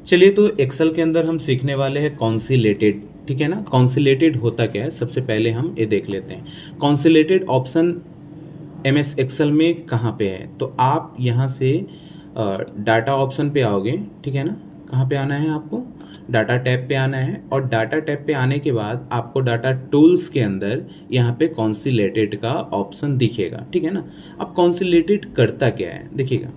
चलिए, तो एक्सेल के अंदर हम सीखने वाले हैं कॉन्सिलेटेड, ठीक है ना। कॉन्सिलेटेड होता क्या है, सबसे पहले हम ये देख लेते हैं। कॉन्सिलेटेड ऑप्शन एमएस एक्सेल में कहाँ पे है, तो आप यहाँ से डाटा ऑप्शन पे आओगे, ठीक है ना। कहाँ पे आना है आपको, डाटा टैब पे आना है, और डाटा टैब पे आने के बाद आपको डाटा टूल्स के अंदर यहाँ पे कॉन्सिलेटेड का ऑप्शन दिखेगा, ठीक है ना। अब कॉन्सिलेटेड करता क्या है देखिएगा।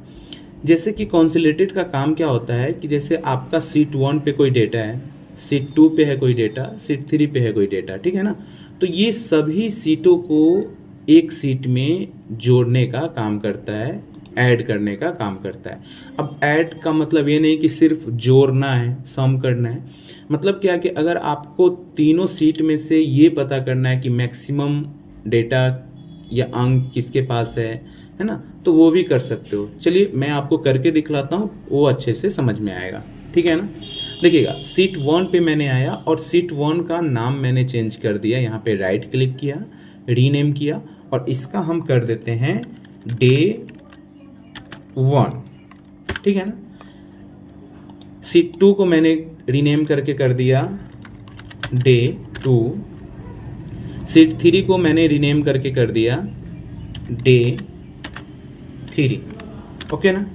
जैसे कि कॉन्सिलेटेड का काम क्या होता है कि जैसे आपका सीट 1 पे कोई डेटा है, सीट 2 पे है कोई डेटा, सीट 3 पे है कोई डेटा, ठीक है ना। तो ये सभी सीटों को एक सीट में जोड़ने का काम करता है, ऐड करने का काम करता है। अब ऐड का मतलब ये नहीं कि सिर्फ जोड़ना है, सम करना है। मतलब क्या कि अगर आपको तीनों सीट में से ये पता करना है कि मैक्सिमम डेटा या अंक किसके पास है ना, तो वो भी कर सकते हो। चलिए मैं आपको करके दिखलाता हूँ, वो अच्छे से समझ में आएगा, ठीक है ना। देखिएगा, सीट 1 पे मैंने आया और सीट 1 का नाम मैंने चेंज कर दिया। यहाँ पे राइट क्लिक किया, रीनेम किया, और इसका हम कर देते हैं डे 1, ठीक है ना। सीट 2 को मैंने रीनेम करके कर दिया डे 2। सीट 3 को मैंने रीनेम करके कर दिया डे 3, ओके ना।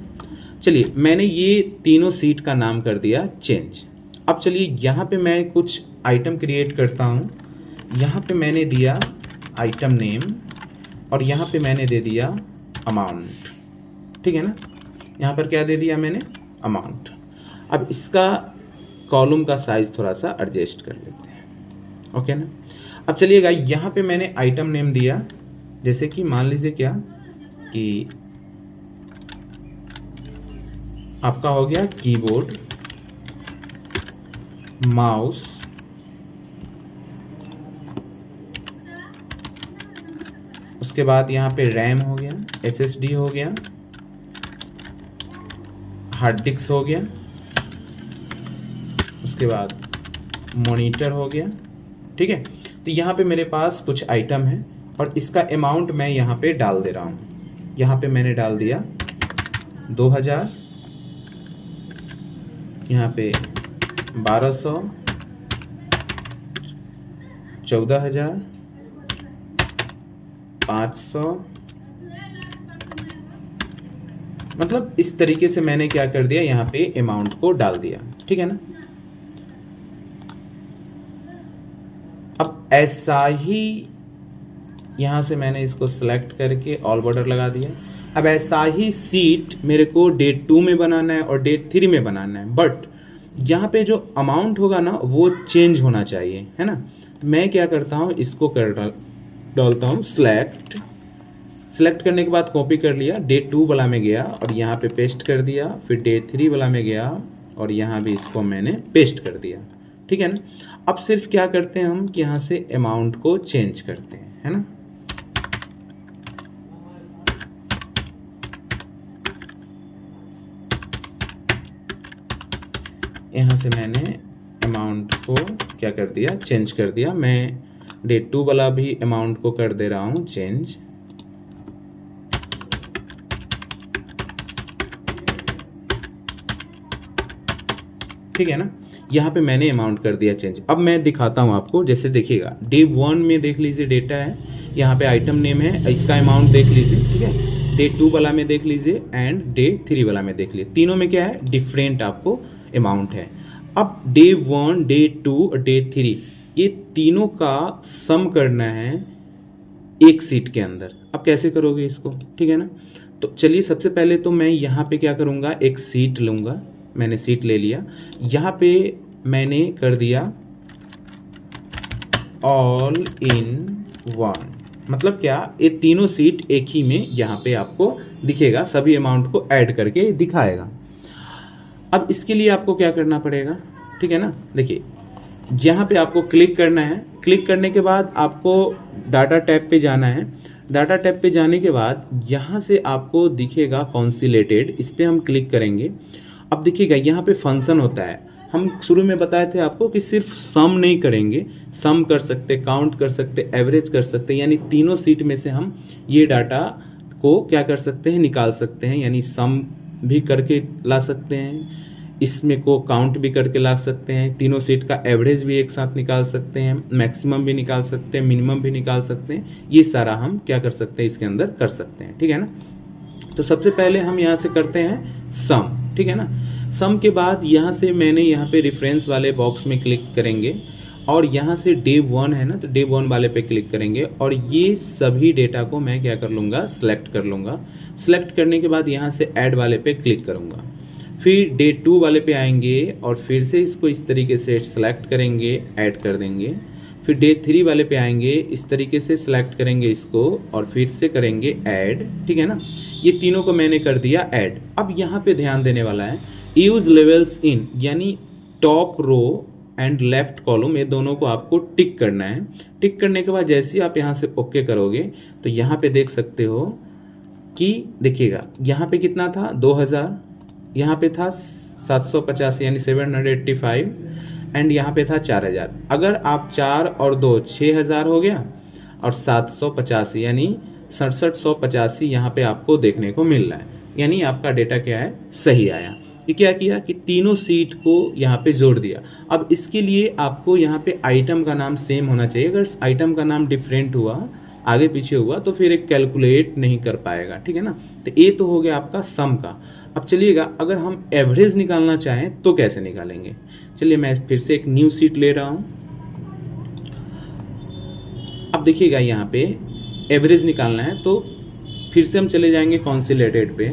चलिए, मैंने ये तीनों सीट का नाम कर दिया चेंज। अब चलिए यहाँ पे मैं कुछ आइटम क्रिएट करता हूँ। यहाँ पे मैंने दिया आइटम नेम और यहाँ पे मैंने दे दिया अमाउंट, ठीक है ना। यहाँ पर क्या दे दिया मैंने, अमाउंट। अब इसका कॉलम का साइज थोड़ा सा एडजस्ट कर लेते हैं, ओके ना। अब चलिएगा, यहाँ पे मैंने आइटम नेम दिया, जैसे कि मान लीजिए क्या कि आपका हो गया कीबोर्ड, माउस, उसके बाद यहाँ पे रैम हो गया, एसएसडी हो गया, हार्ड डिस्क हो गया, उसके बाद मॉनिटर हो गया, ठीक है। तो यहाँ पे मेरे पास कुछ आइटम है और इसका अमाउंट मैं यहाँ पे डाल दे रहा हूँ। यहाँ पे मैंने डाल दिया 2000, यहाँ पे 1200, 14,000, 500, मतलब इस तरीके से मैंने क्या कर दिया, यहाँ पे अमाउंट को डाल दिया, ठीक है ना। अब ऐसा ही यहाँ से मैंने इसको सिलेक्ट करके ऑल बॉर्डर लगा दिया। अब ऐसा ही सीट मेरे को डे 2 में बनाना है और डे 3 में बनाना है, बट यहाँ पे जो अमाउंट होगा ना वो चेंज होना चाहिए, है ना। तो मैं क्या करता हूँ, इसको कर डालता हूँ सेलेक्ट करने के बाद कॉपी कर लिया, डे 2 वाला में गया और यहाँ पे पेस्ट कर दिया, फिर डे 3 वाला में गया और यहाँ भी इसको मैंने पेस्ट कर दिया, ठीक है ना। अब सिर्फ क्या करते हैं हम कि यहाँ से अमाउंट को चेंज करते हैं, है ना। यहाँ से मैंने अमाउंट को क्या कर दिया, चेंज कर दिया। मैं डे 2 वाला भी अमाउंट को कर दे रहा हूँ चेंज, ठीक है ना। यहाँ पे मैंने अमाउंट कर दिया चेंज। अब मैं दिखाता हूँ आपको, जैसे देखिएगा डे 1 में देख लीजिए डेटा है, यहाँ पे आइटम नेम है, इसका अमाउंट देख लीजिए, ठीक है। डे 2 वाला में देख लीजिए एंड डे 3 वाला में देख लीजिए, तीनों में क्या है, डिफरेंट आपको अमाउंट है। अब डे 1, डे 2 और डे 3 ये तीनों का सम करना है एक सीट के अंदर। अब कैसे करोगे इसको, ठीक है ना। तो चलिए, सबसे पहले तो मैं यहाँ पे क्या करूँगा, एक सीट लूँगा। मैंने सीट ले लिया, यहाँ पे मैंने कर दिया ऑल इन वन, मतलब क्या, ये तीनों सीट एक ही में यहाँ पे आपको दिखेगा, सभी अमाउंट को ऐड करके दिखाएगा। अब इसके लिए आपको क्या करना पड़ेगा, ठीक है ना। देखिए, यहाँ पे आपको क्लिक करना है। क्लिक करने के बाद आपको डाटा टैब पे जाना है। डाटा टैब पे जाने के बाद यहाँ से आपको दिखेगा कॉन्सिलेटेड, इस पर हम क्लिक करेंगे। अब देखिएगा, यहाँ पे फंक्शन होता है। हम शुरू में बताए थे आपको कि सिर्फ सम नहीं करेंगे, सम कर सकते, काउंट कर सकते, एवरेज कर सकते, यानी तीनों सीट में से हम ये डाटा को क्या कर सकते हैं, निकाल सकते हैं, यानी सम भी करके ला सकते हैं, इसमें को काउंट भी करके ला सकते हैं, तीनों सीट का एवरेज भी एक साथ निकाल सकते हैं, मैक्सिमम भी निकाल सकते हैं, मिनिमम भी निकाल सकते हैं। ये सारा हम क्या कर सकते हैं, इसके अंदर कर सकते हैं, ठीक है ना। तो सबसे पहले हम यहाँ से करते हैं सम, ठीक है ना। सम के बाद यहाँ से मैंने यहाँ पे रेफरेंस वाले बॉक्स में क्लिक करेंगे और यहाँ से डे 1 है ना, तो डे 1 वाले पे क्लिक करेंगे और ये सभी डेटा को मैं क्या कर लूँगा, सेलेक्ट कर लूँगा। सेलेक्ट करने के बाद यहाँ से ऐड वाले पे क्लिक करूँगा, फिर डे 2 वाले पे आएंगे और फिर से इसको इस तरीके से सेलेक्ट करेंगे, ऐड कर देंगे। फिर डे 3 वाले पे आएंगे, इस तरीके से सेलेक्ट करेंगे इसको और फिर से करेंगे ऐड, ठीक है ना। ये तीनों को मैंने कर दिया ऐड। अब यहाँ पे ध्यान देने वाला है, यूज लेवल्स इन, यानी top row and left column, ये दोनों को आपको टिक करना है। टिक करने के बाद जैसे ही आप यहाँ से ओके करोगे तो यहाँ पे देख सकते हो कि देखिएगा यहाँ पे कितना था 2000, यहाँ पे था 750 यानी 785 एंड यहाँ पे था 4000। अगर आप 4 और 2 6000 हो गया और 785 यानी 6785 यहाँ पे आपको देखने को मिल रहा है, यानी आपका डेटा क्या है, सही आया। ये क्या किया कि तीनों सीट को यहाँ पे जोड़ दिया। अब इसके लिए आपको यहाँ पे आइटम का नाम सेम होना चाहिए। अगर आइटम का नाम डिफरेंट हुआ, आगे पीछे हुआ, तो फिर एक कैलकुलेट नहीं कर पाएगा, ठीक है ना। तो ये तो हो गया आपका सम का। अब चलिएगा अगर हम एवरेज निकालना चाहें तो कैसे निकालेंगे। चलिए मैं फिर से एक न्यू सीट ले रहा हूँ। अब देखिएगा यहाँ पे एवरेज निकालना है तो फिर से हम चले जाएंगे कॉन्सिलेटेड पे।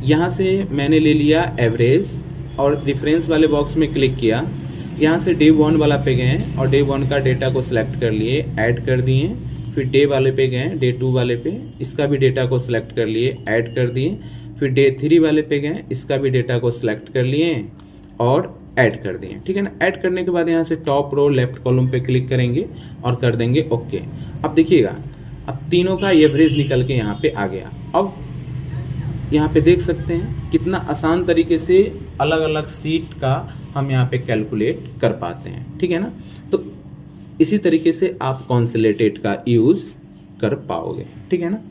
यहाँ से मैंने ले लिया एवरेज और रेफरेंस वाले बॉक्स में क्लिक किया। यहाँ से डे 1 वाला पे गए और डे 1 का डेटा को सिलेक्ट कर लिए, ऐड कर दिए। फिर डे वाले पे गए, डे 2 वाले पे, इसका भी डेटा को सिलेक्ट कर लिए, ऐड कर दिए। फिर डे 3 वाले पे गए, इसका भी डेटा को सिलेक्ट कर लिए और ऐड कर दिए, ठीक है ना। ऐड करने के बाद यहाँ से टॉप रो लेफ्ट कॉलम पे क्लिक करेंगे और कर देंगे ओके। अब देखिएगा अब तीनों का एवरेज निकल के यहाँ पे आ गया। अब यहाँ पे देख सकते हैं कितना आसान तरीके से अलग अलग सीट का हम यहाँ पे कैलकुलेट कर पाते हैं, ठीक है ना। तो इसी तरीके से आप कॉन्सिलेटेड का यूज़ कर पाओगे, ठीक है ना।